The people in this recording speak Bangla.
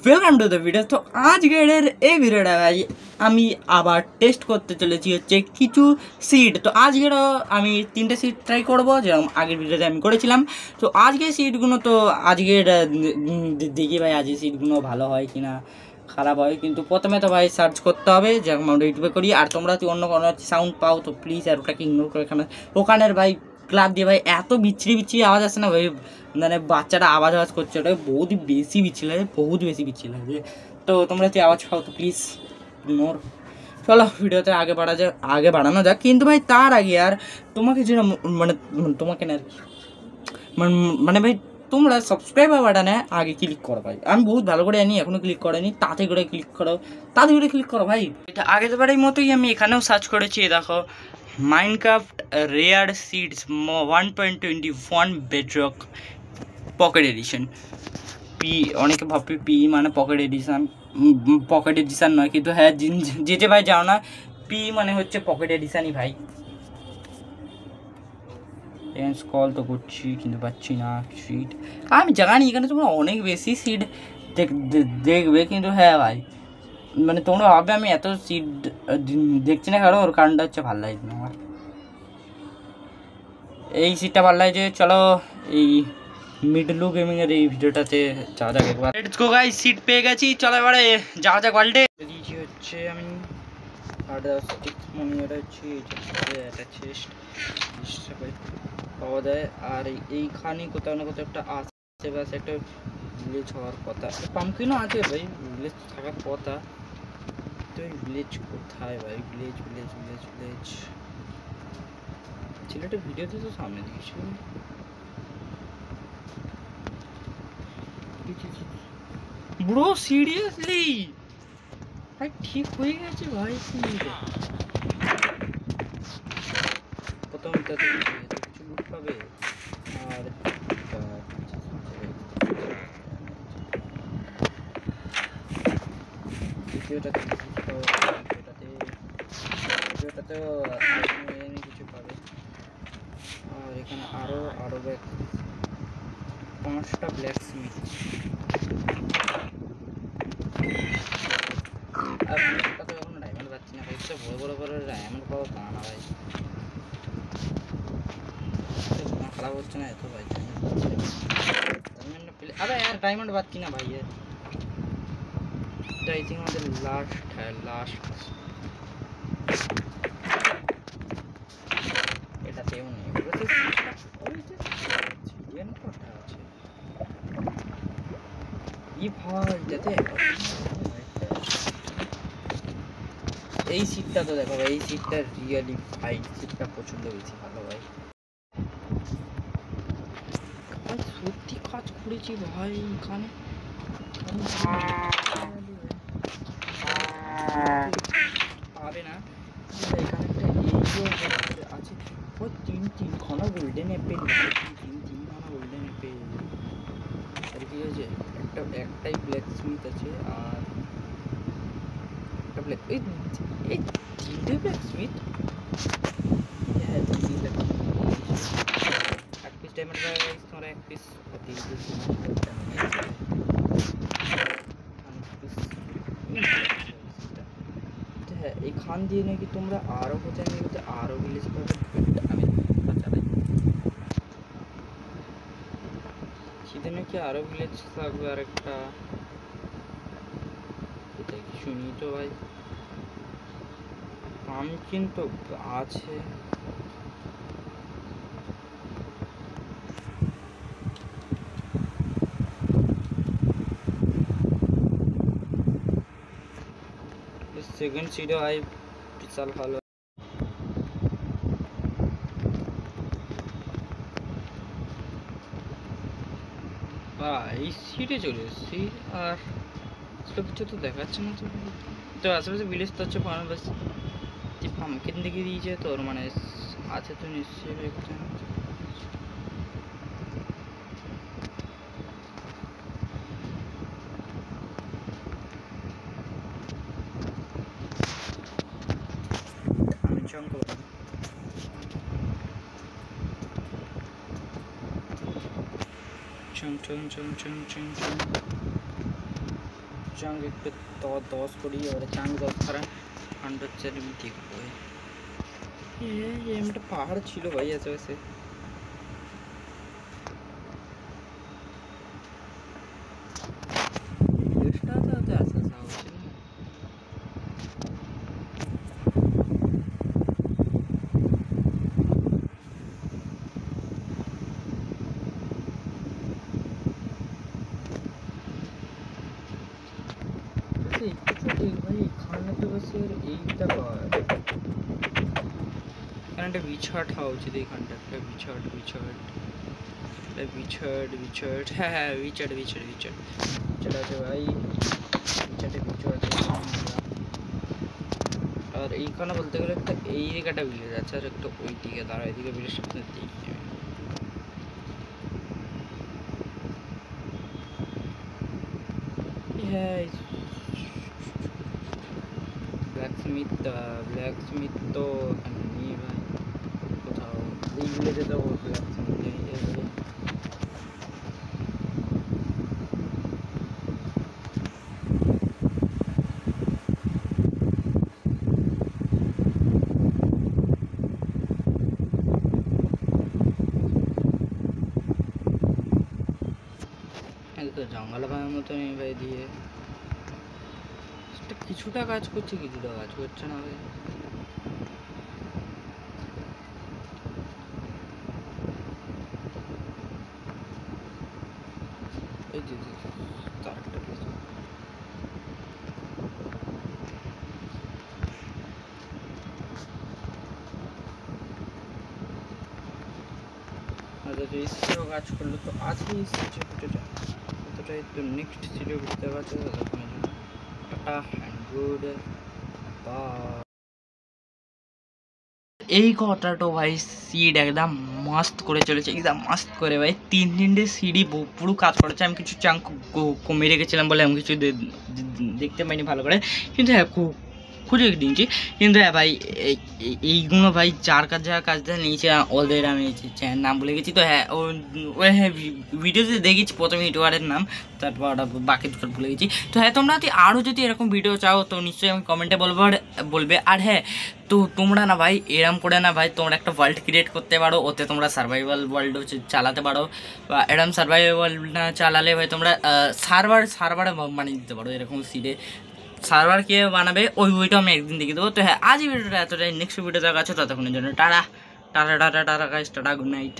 Welcome to the video. তো আজকের এই ভিডিওটা ভাই আমি আবার টেস্ট করতে চলেছি হচ্ছে কিছু সিড। তো আজকেরও আমি 3টে সিড ট্রাই করবো, যেরকম আগের ভিডিওতে আমি করেছিলাম। তো আজকের সিডগুলো তো আজকের দেখি ভাই আজকের সিডগুলো ভালো হয় কি না খারাপ হয়, কিন্তু প্রথমে তো ভাই সার্চ করতে হবে, যেরকম আমরা ইউটিউবে করি। আর তোমরা যদি অন্য কোনো সাউন্ড পাও তো প্লিজ আর ওটাকে ইগনোর করে ওখানের ভাই ক্লাব দিয়ে ভাই এত বিচ্ছিরি আওয়াজ আসে না ভাই, মানে বাচ্চাটা আওয়াজ করছে, ওটা বহুত বেশি বিচ্ছিরি লাগে, বহুত বেশি বিচ্ছিরি লাগে। তো তোমরা যদি আওয়াজ পাও তো প্লিজ ইগনোর। চলো ভিডিওতে আগে বাড়ানো যাক, কিন্তু ভাই তার আগে আর তোমাকে যেটা মানে তোমাকে না মানে ভাই তোমরা সাবস্ক্রাইবার বাটনে আগে ক্লিক করো ভাই। আমি বহুত ভালো করে জানি এখনও ক্লিক করেনি, তাতে করে ক্লিক করো ভাই। এটা আগের বারের মতোই আমি এখানেও সার্চ করেছি, দেখো Minecraft rare seeds 1.21 Bedrock Pocket Edition. অনেকে ভাববে পি মানে পকেট এডিশন নয়, কিন্তু হ্যাঁ যে ভাই যাও না, পি মানে হচ্ছে পকেট এডিশনই ভাই। কল তো করছি কিন্তু পাচ্ছি না সিট। আমি জানি এখানে তোমরা অনেক বেশি সিট দেখবে, কিন্তু হ্যাঁ ভাই মানে তোমরা ভাববে আমি এত সিট দেখছি না, কারণ ওর কারণটা হচ্ছে ভালো লাগছে না আমার, এই সিটটা ভালো লাগছে। চলো এই মিডলু গেমিংয়ের এই ভিডিওটাতে যাওয়া যাক একবার। লেটস গো গাইস, সিট পেয়ে গেছি, চলো এবারে যাওয়া যাক ওয়ার্ল্ডে। দিয়েছি হচ্ছে আমি এটা হচ্ছে একটা চেস্ট পাওয়া যায়, আর এইখানে কোথাও না কোথাও একটা আশেপাশে একটা ভিলেজ হওয়ার কথা, পাম্পকিনও আছে ভাই, ভিলেজ থাকার কথা। তো এই ভিলেজ কোথায় ভাই? ভিলেজ ছেলেটা ভিডিওতে তো সামনে দিয়েছিল। ব্রো সিরিয়াসলি ভাই ঠিক হয়ে গেছে ভাই, প্রথমটা তো কিছু লুট পাবে। আর দ্বিতীয়টাতে কিছু পাবে। আর এখানে আরো 5টা ব্ল্যাক স্মিথ। আর তো এখন ডায়মন্ড পাচ্ছি না ভাই, বড় ডায়মন্ড পাওয়া তা না ভাই, খারাপ হচ্ছে না এত ভাই। আরে यार ডায়মন্ড পাচ্ছি না ভাই, এটা আই থিঙ্ক আমাদের লাস্ট এটাতেও নেই। এই সিটটা তো দেখো ভাই, এই সিটটা রিয়েলি ভাই, সিটটা প্রচন্ড বেশি ভালো ভাই, সত্যি কাজ করেছি ভাই এখানে। পাবে না এখানে একটা আছে ওই তিন খানা গোল্ডেন অ্যাপেল, তিন খানা গোল্ডেন অ্যাপেল। আর কি আছে, একটাই ব্ল্যাক স্মিথ আছে, আর একটা ব্ল্যাক এই 3টে ব্ল্যাক স্মিথ। হ্যাঁ 3 এক পিস ডায়মন্ড তোমরা এক পিস হ্যাঁ এখান দিয়ে নাকি তোমরা আরো কোথায় নিয়ে গেলে আরো ভিলেজ পাবে। আমি চালাই শীতে নাকি আরো ভিলেজ থাকবে, আর একটা কোথায় কি শুনি তো ভাই, পাম্পকিন তো আছে। সেকেন্ড সিডে ভাই বিশাল ভালো। এই সিটে চলে এসেছি, আর কিছু তো দেখাচ্ছে না তো আশেপাশে ভিলেজ তো হচ্ছে পাম্পকিন দেখে দিয়েছে তোর, মানে আছে তো নিশ্চয়ই একটা। আমি চঙ্ক chung chung chung chung chung chung. चांग एक पे तो 10 करी और चांग 10 करा अंडर चल भी ठीक हुए ये मेरे पहाड़ छिलो भाई ऐसे वैसे स्टार्ट होता है ऐसा सा ভাই খানা তো বসে এইটা কর এখানটা বিছাট হওয়া উচিত এইখানটা একটা বিছাট হ্যাঁ হ্যাঁ বিছাট আছে ভাই বিছাট আর এইখানে বলতে গেলে একটা এই জায়গাটা ভিলেজ আছে আর একটা ওই দিকে দাঁড়া এদিকে ভিলেজ সামনে দেখি হ্যাঁ ব্ল্যাকস্মিথ তো এখানে নেই ভাই কোথাও এই ভিলেজে তো ব্ল্যাকস্মিথ নেই তো জঙ্গল ভাঙার মতো নেই ভাই দিয়ে কিছুটা কাজ করছে না ভাই এই যে তারটা আচ্ছা এসেও কাজ করলো তো আজকে এসেছে ভিডিওটা এতটাই তো নেক্সট ভিডিও ভিডিও আছে টাটা অ্যান্ড গুড বাই এই কথাটা ভাই সিড একদম মস্ত করে চলেছে একদম মস্ত করে ভাই তিনটে সিডি পুরো কাজ করেছে আমি কিছু চাঙ্ক কমে রেখেছিলাম বলে আমি কিছু দেখতে পাইনি ভালো করে কিন্তু হ্যাঁ খুঁজে দিয়েছি কিন্তু হ্যাঁ ভাই এইগুলো ভাই যার কাজটা নিয়েছে ওদের আমি নাম ভুলে গেছি তো হ্যাঁ হ্যাঁ ভিডিওতে দেখেছি প্রথমে ইউটিউবারের নাম তারপর বাকি দুটো ভুলে গেছি তো হ্যাঁ তোমরা আরও যদি এরকম ভিডিও চাও তো নিশ্চয়ই আমি কমেন্টে বলবে আর হ্যাঁ তো তোমরা না ভাই এরম করে না ভাই তোমরা একটা ওয়ার্ল্ড ক্রিয়েট করতে পারো ওতে তোমরা সার্ভাইভাল ওয়ার্ল্ড চালাতে পারো বা এরম সার্ভাইভাল না চালালে ভাই তোমরা সার্ভারে বানিয়ে দিতে পারো এরকম সিডে সার্ভার কে বানাবে ওই বইটা আমি একদিন দেখিয়ে দেবো তো হ্যাঁ আজ ভিডিওটা এতটাই নেক্সট ভিডিও দেখা আছে ততক্ষণের জন্য tata guys tata good night